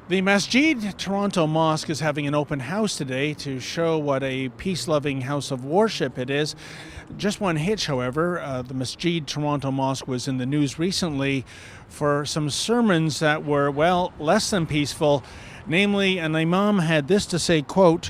The Masjid Toronto Mosque is having an open house today to show what a peace-loving house of worship it is. Just one hitch, however. The Masjid Toronto Mosque was in the news recently for some sermons that were, well, less than peaceful. Namely, an imam had this to say, quote,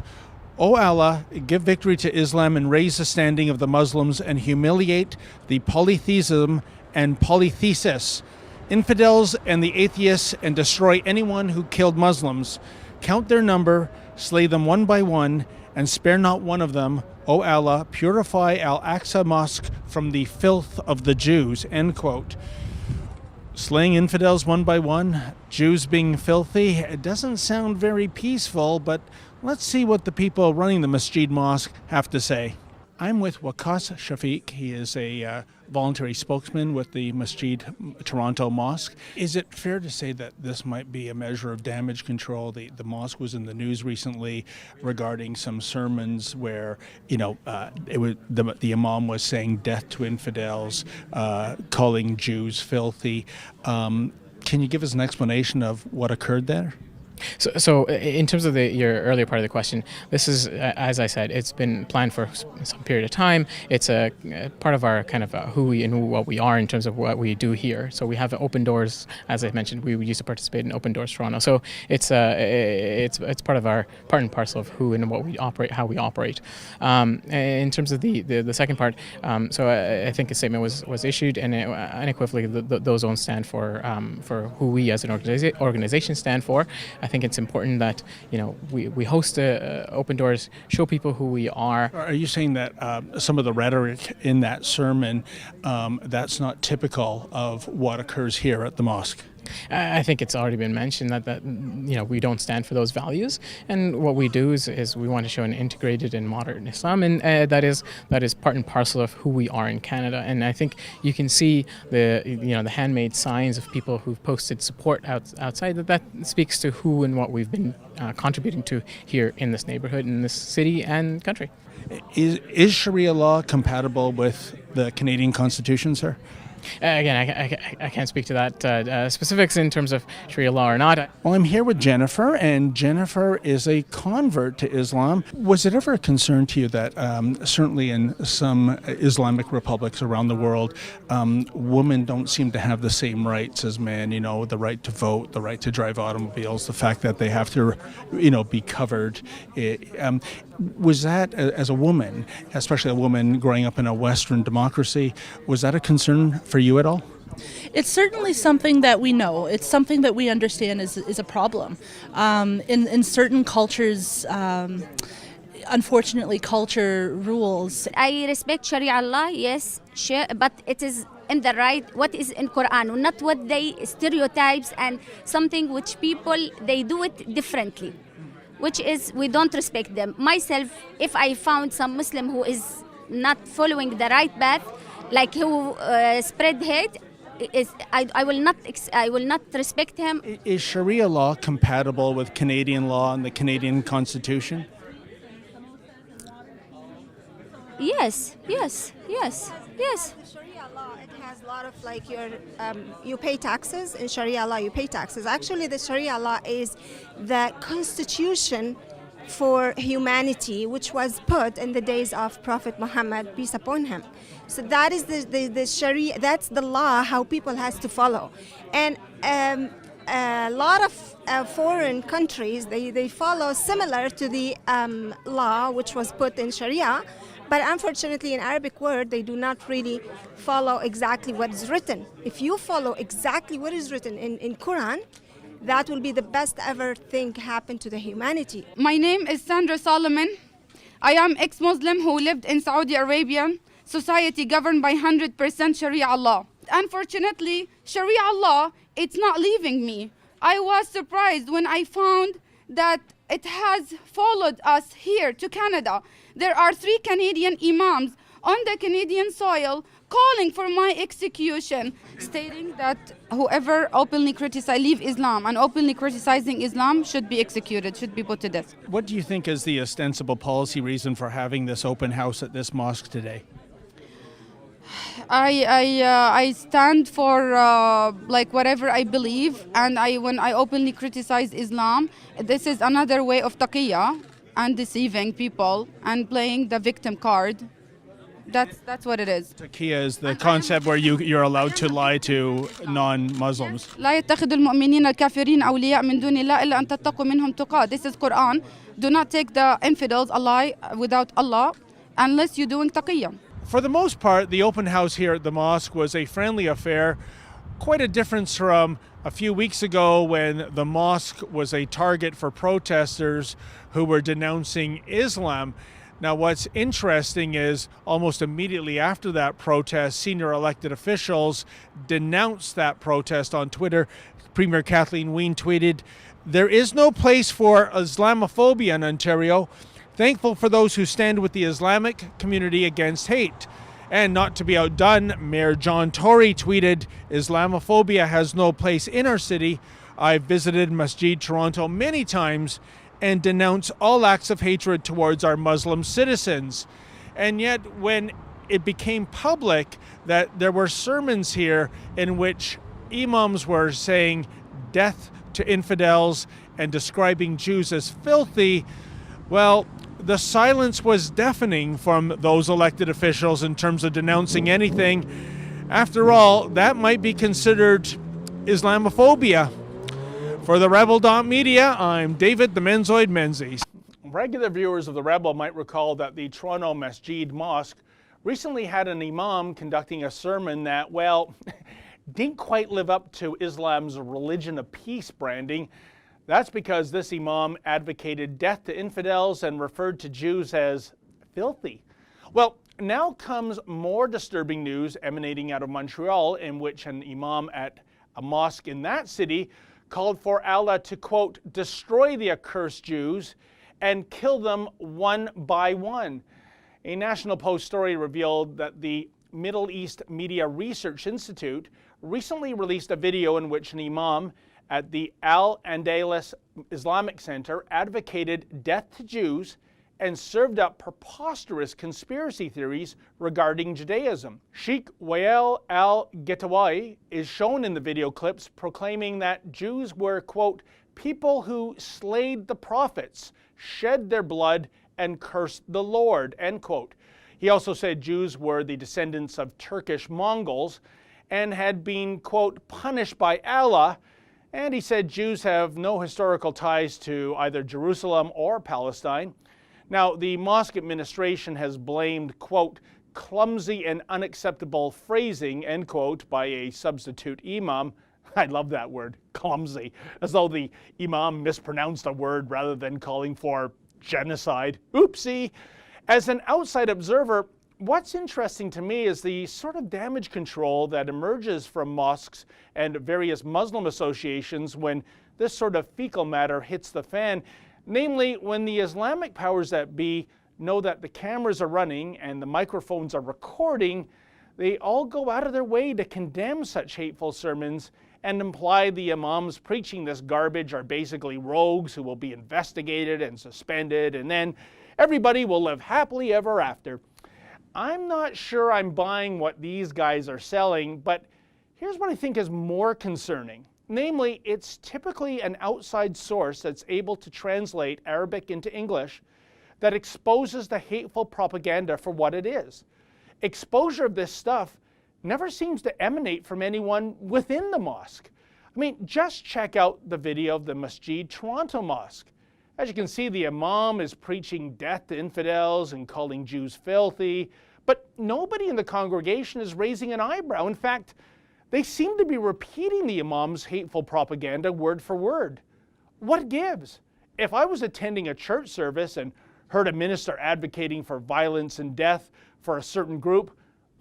"O Allah, give victory to Islam and raise the standing of the Muslims and humiliate the polytheism and polythesis, infidels and the atheists, and destroy anyone who killed Muslims. Count their number, slay them one by one, and spare not one of them. O Allah, purify Al-Aqsa Mosque from the filth of the Jews," end quote. Slaying infidels one by one, Jews being filthy, it doesn't sound very peaceful, but let's see what the people running the Masjid Mosque have to say. I'm with Waqas Shafiq. He is a voluntary spokesman with the Masjid Toronto Mosque. Is it fair to say that this might be a measure of damage control? The mosque was in the news recently regarding some sermons where, the imam was saying death to infidels, calling Jews filthy. Can you give us an explanation of what occurred there? So in terms of your earlier part of the question, this is, as I said, it's been planned for some period of time. It's a part of our kind of who we and what we are in terms of what we do here. So we have open doors, as I mentioned. We used to participate in Open Doors Toronto. So it's part and parcel of who and what we operate, how we operate. In terms of the second part, so I think a statement was issued, and unequivocally those don't stand for who we as an organization stand for. I think it's important that we host open doors, show people who we are. Are you saying that some of the rhetoric in that sermon that's not typical of what occurs here at the mosque? I think it's already been mentioned that we don't stand for those values, and what we do is we want to show an integrated and modern Islam, and that is part and parcel of who we are in Canada. And I think you can see the handmade signs of people who've posted support outside. That speaks to who and what we've been contributing to here in this neighborhood, in this city and country. Is Sharia law compatible with the Canadian Constitution, sir? Again, I can't speak to that specifics in terms of Sharia law or not. Well, I'm here with Jennifer, and Jennifer is a convert to Islam. Was it ever a concern to you that certainly in some Islamic republics around the world, women don't seem to have the same rights as men, the right to vote, the right to drive automobiles, the fact that they have to, be covered. Was that, as a woman, especially a woman growing up in a Western democracy, was that a concern for you at all? It's certainly something that we know. It's something that we understand is a problem. In certain cultures, unfortunately, culture rules. I respect Sharia law, yes, sure, but it is in the right, what is in Quran, not what they stereotypes and something which people, they do it differently, which is we don't respect them. Myself, if I found some Muslim who is not following the right path, like who spread hate, I will not respect him. Is Sharia law compatible with Canadian law and the Canadian Constitution? Yes. Sharia law, it has a lot of you pay taxes. In Sharia law, you pay taxes. Actually, the Sharia law is the constitution for humanity, which was put in the days of Prophet Muhammad, peace upon him. So that is the Sharia, that's the law, how people has to follow. And a lot of foreign countries, they follow similar to the law which was put in Sharia, but unfortunately in Arabic word, they do not really follow exactly what is written. If you follow exactly what is written in Quran, that will be the best ever thing happen to the humanity. My name is Sandra Solomon. I am ex-Muslim who lived in Saudi Arabia, society governed by 100% Sharia law. Unfortunately, Sharia law, it's not leaving me. I was surprised when I found that it has followed us here to Canada. There are 3 Canadian imams on the Canadian soil calling for my execution, stating that whoever openly leave Islam and openly criticizing Islam should be executed, should be put to death. What do you think is the ostensible policy reason for having this open house at this mosque today? I stand for like whatever I believe, and when I openly criticize Islam, this is another way of taqiyya and deceiving people and playing the victim card. That's what it is. Takia is the concept where you're allowed to lie to non-Muslims. لا يتخذ المؤمنين الكافرين أولياء من دون الله إلا أن تتقوا منهم تقى. This is Quran. Do not take the infidels ally without Allah unless you're doing taqiyya. For the most part, the open house here at the mosque was a friendly affair. Quite a difference from a few weeks ago when the mosque was a target for protesters who were denouncing Islam. Now, what's interesting is almost immediately after that protest, senior elected officials denounced that protest on Twitter. Premier Kathleen Wynne tweeted, "There is no place for Islamophobia in Ontario. Thankful for those who stand with the Islamic community against hate." And not to be outdone, Mayor John Tory tweeted, "Islamophobia has no place in our city. I've visited Masjid Toronto many times and denounce all acts of hatred towards our Muslim citizens." And yet, when it became public that there were sermons here in which imams were saying death to infidels and describing Jews as filthy, well, the silence was deafening from those elected officials in terms of denouncing anything. After all, that might be considered Islamophobia. For the Rebel.media, I'm David the Menzoid Menzies. Regular viewers of the Rebel might recall that the Toronto Masjid Mosque recently had an imam conducting a sermon that, well, didn't quite live up to Islam's religion of peace branding. That's because this imam advocated death to infidels and referred to Jews as filthy. Well, now comes more disturbing news emanating out of Montreal, in which an imam at a mosque in that city called for Allah to, quote, destroy the accursed Jews and kill them one by one. A National Post story revealed that the Middle East Media Research Institute recently released a video in which an imam at the Al-Andalus Islamic Center advocated death to Jews and served up preposterous conspiracy theories regarding Judaism. Sheikh Wael al-Getawawi is shown in the video clips proclaiming that Jews were, quote, people who slayed the prophets, shed their blood, and cursed the Lord, end quote. He also said Jews were the descendants of Turkish Mongols and had been, quote, punished by Allah. And he said Jews have no historical ties to either Jerusalem or Palestine. Now, the mosque administration has blamed, quote, clumsy and unacceptable phrasing, end quote, by a substitute imam. I love that word, clumsy, as though the imam mispronounced a word rather than calling for genocide. Oopsie. As an outside observer, what's interesting to me is the sort of damage control that emerges from mosques and various Muslim associations when this sort of fecal matter hits the fan. Namely, when the Islamic powers that be know that the cameras are running and the microphones are recording, they all go out of their way to condemn such hateful sermons and imply the imams preaching this garbage are basically rogues who will be investigated and suspended, and then everybody will live happily ever after. I'm not sure I'm buying what these guys are selling, but here's what I think is more concerning. Namely, it's typically an outside source that's able to translate Arabic into English that exposes the hateful propaganda for what it is. Exposure of this stuff never seems to emanate from anyone within the mosque. I mean, just check out the video of the Masjid Toronto Mosque. As you can see, the imam is preaching death to infidels and calling Jews filthy, but nobody in the congregation is raising an eyebrow. In fact, they seem to be repeating the imam's hateful propaganda word for word. What gives? If I was attending a church service and heard a minister advocating for violence and death for a certain group,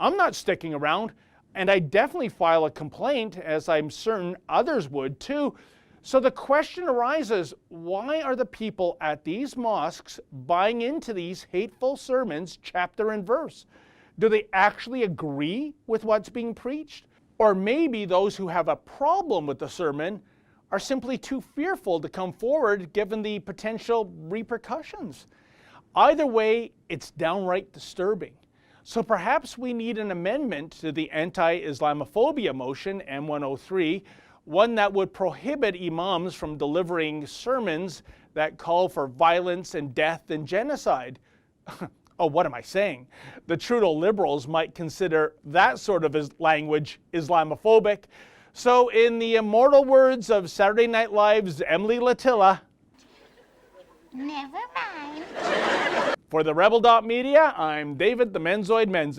I'm not sticking around, and I definitely file a complaint, as I'm certain others would too. So the question arises, why are the people at these mosques buying into these hateful sermons chapter and verse? Do they actually agree with what's being preached? Or maybe those who have a problem with the sermon are simply too fearful to come forward given the potential repercussions. Either way, it's downright disturbing. So perhaps we need an amendment to the anti-Islamophobia motion, M103, one that would prohibit imams from delivering sermons that call for violence and death and genocide. Oh, what am I saying? The Trudeau Liberals might consider that sort of language Islamophobic. So in the immortal words of Saturday Night Live's Emily Latilla, never mind. For the Rebel.media, I'm David the Menzoid Menz.